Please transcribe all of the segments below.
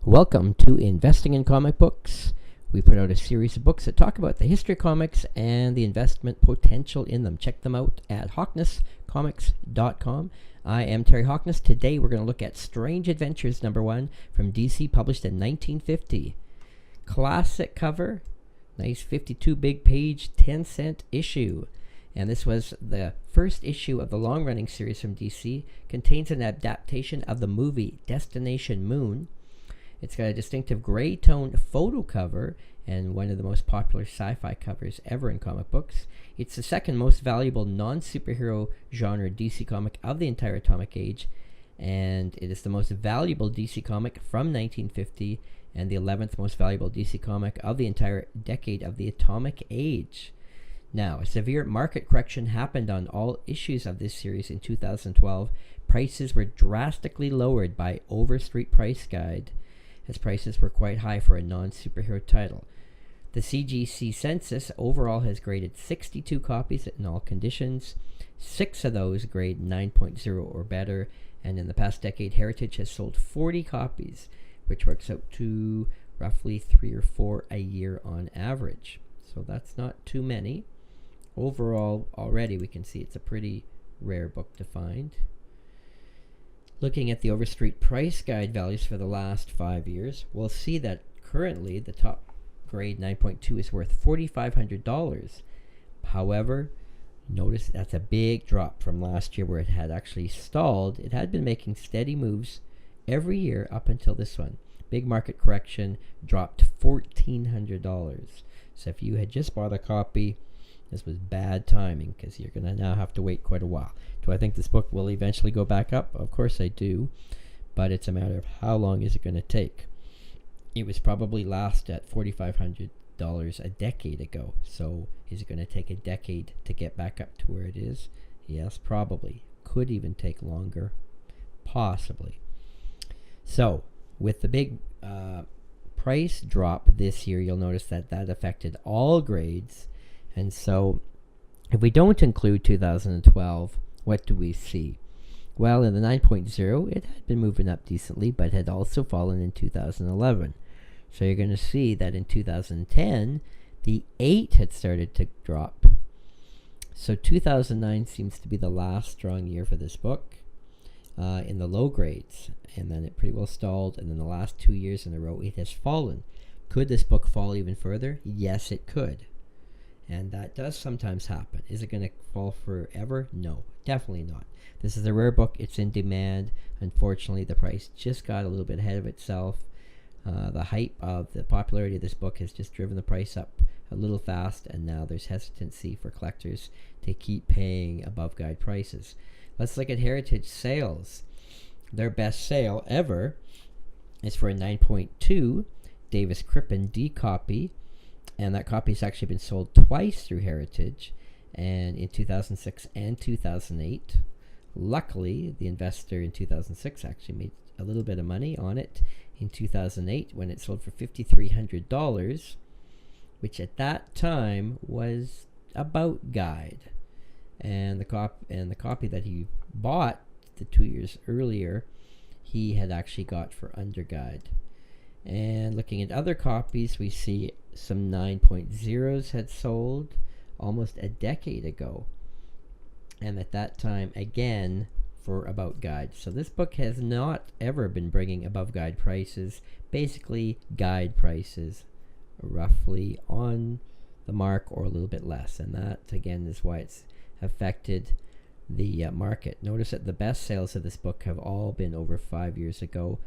Welcome to Investing in Comic Books. We put out a series of books that talk about the history of comics and the investment potential in them. Check them out at hawknescomics.com. I am Terry Hoknes. Today we're going to look at Strange Adventures #1 from DC, published in 1950. Classic cover, nice 52 big page, 10-cent issue. And this was the first issue of the long-running series from DC. Contains an adaptation of the movie Destination Moon. It's got a distinctive gray tone photo cover and one of the most popular sci-fi covers ever in comic books. It's the second most valuable non-superhero genre DC comic of the entire Atomic Age, and it is the most valuable DC comic from 1950 and the 11th most valuable DC comic of the entire decade of the Atomic Age. Now, a severe market correction happened on all issues of this series in 2012. Prices were drastically lowered by Overstreet Price guide, as prices were quite high for a non-superhero title. The Cgc Census overall has graded 62 copies in all conditions. 6 of those grade 9.0 or better, and in the past decade, Heritage has sold 40 copies, which works out to roughly 3 or 4 a year on average. So that's not too many. Overall, already we can see it's a pretty rare book to find. Looking at the Overstreet Price guide values for the last 5 years, we'll see that currently the top grade 9.2 is worth $4,500. However, notice that's a big drop from last year where it had actually stalled. It had been making steady moves every year up until this one. Big market correction, dropped to $1,400. So if you had just bought a copy, this was bad timing because you're going to now have to wait quite a while. Do I think this book will eventually go back up? Of course I do, but it's a matter of how long is it going to take. It was probably last at $4,500 a decade ago, so is it going to take a decade to get back up to where it is? Yes, probably. Could even take longer, possibly. So, with the big price drop this year, you'll notice that affected all grades. And so, if we don't include 2012, what do we see? Well, in the 9.0, it had been moving up decently, but had also fallen in 2011. So you're going to see that in 2010, the 8 had started to drop. So 2009 seems to be the last strong year for this book in the low grades. And then it pretty well stalled, and then the last 2 years in a row, it has fallen. Could this book fall even further? Yes, it could. And that does sometimes happen. Is it going to fall forever? No, definitely not. This is a rare book. It's in demand. Unfortunately, the price just got a little bit ahead of itself. The hype of the popularity of this book has just driven the price up a little fast, and now there's hesitancy for collectors to keep paying above guide prices. Let's look at Heritage sales. Their best sale ever is for a 9.2 Davis Crippen D copy. And that copy has actually been sold twice through Heritage, and in 2006 and 2008. Luckily, the investor in 2006 actually made a little bit of money on it in 2008 when it sold for $5,300, which at that time was about guide. And the copy that he bought the 2 years earlier, he had actually got for under guide. And looking at other copies, we see some 9.0s had sold almost a decade ago. And at that time, again, for about guide. So this book has not ever been bringing above guide prices. Basically, guide prices roughly on the mark or a little bit less. And that, again, is why it's affected the market. Notice that the best sales of this book have all been over 5 years ago.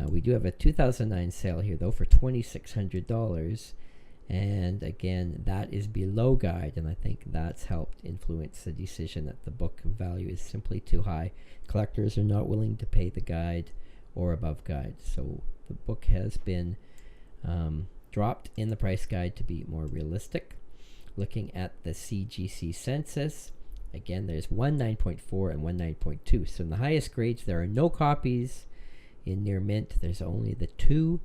We do have a 2009 sale here, though, for $2,600. And again, that is below guide, and I think that's helped influence the decision that the book value is simply too high. Collectors are not willing to pay the guide or above guide. So the book has been dropped in the price guide to be more realistic. Looking at the Cgc Census, again, there's one 9.4 and one 9.2. So in the highest grades, there are no copies. In near mint, there's only the 2,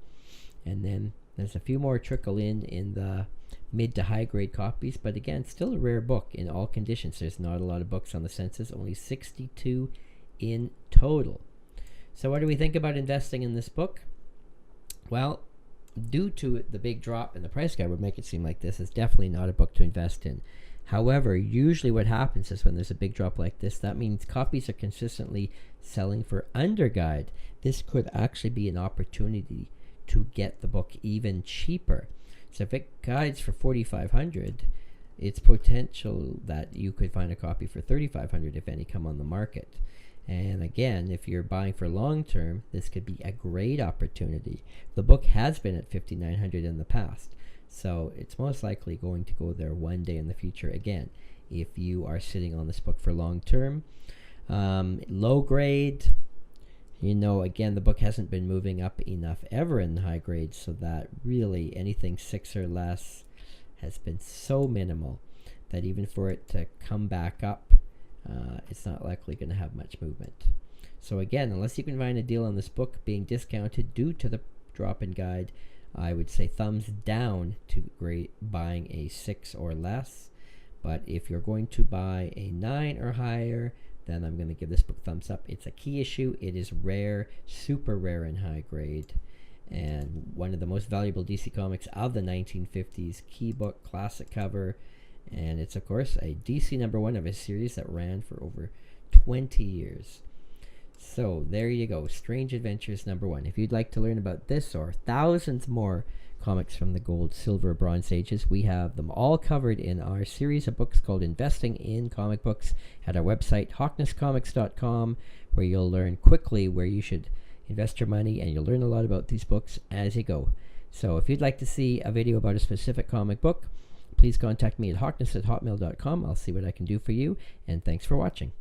and then there's a few more trickle in the mid to high grade copies, but again, still a rare book in all conditions. There's not a lot of books on the census, only 62 in total. So what do we think about investing in this book? Well, due to the big drop in the price guide would make it seem like this is definitely not a book to invest in. However, usually what happens is when there's a big drop like this, that means copies are consistently selling for under guide. This could actually be an opportunity to get the book even cheaper. So if it guides for $4,500, it's potential that you could find a copy for $3,500 if any come on the market. And again, if you're buying for long term, this could be a great opportunity. The book has been at $5,900 in the past, so it's most likely going to go there one day in the future again if you are sitting on this book for long term. Low grade, again, the book hasn't been moving up enough ever in high grade, so that really anything 6 or less has been so minimal that even for it to come back up, it's not likely going to have much movement. So again, unless you can find a deal on this book being discounted due to the drop in guide, I would say thumbs down to buying a 6 or less. But if you're going to buy a 9 or higher, then I'm going to give this book thumbs up. It's a key issue. It is rare, super rare in high grade, and one of the most valuable DC Comics of the 1950s. Key book, classic cover. And it's, of course, a DC #1 of a series that ran for over 20 years. So there you go, Strange Adventures #1. If you'd like to learn about this or thousands more comics from the gold, silver, bronze ages, we have them all covered in our series of books called Investing in Comic Books at our website, hawknescomics.com, where you'll learn quickly where you should invest your money, and you'll learn a lot about these books as you go. So if you'd like to see a video about a specific comic book, please contact me at hawknes@hotmail.com. I'll see what I can do for you, and thanks for watching.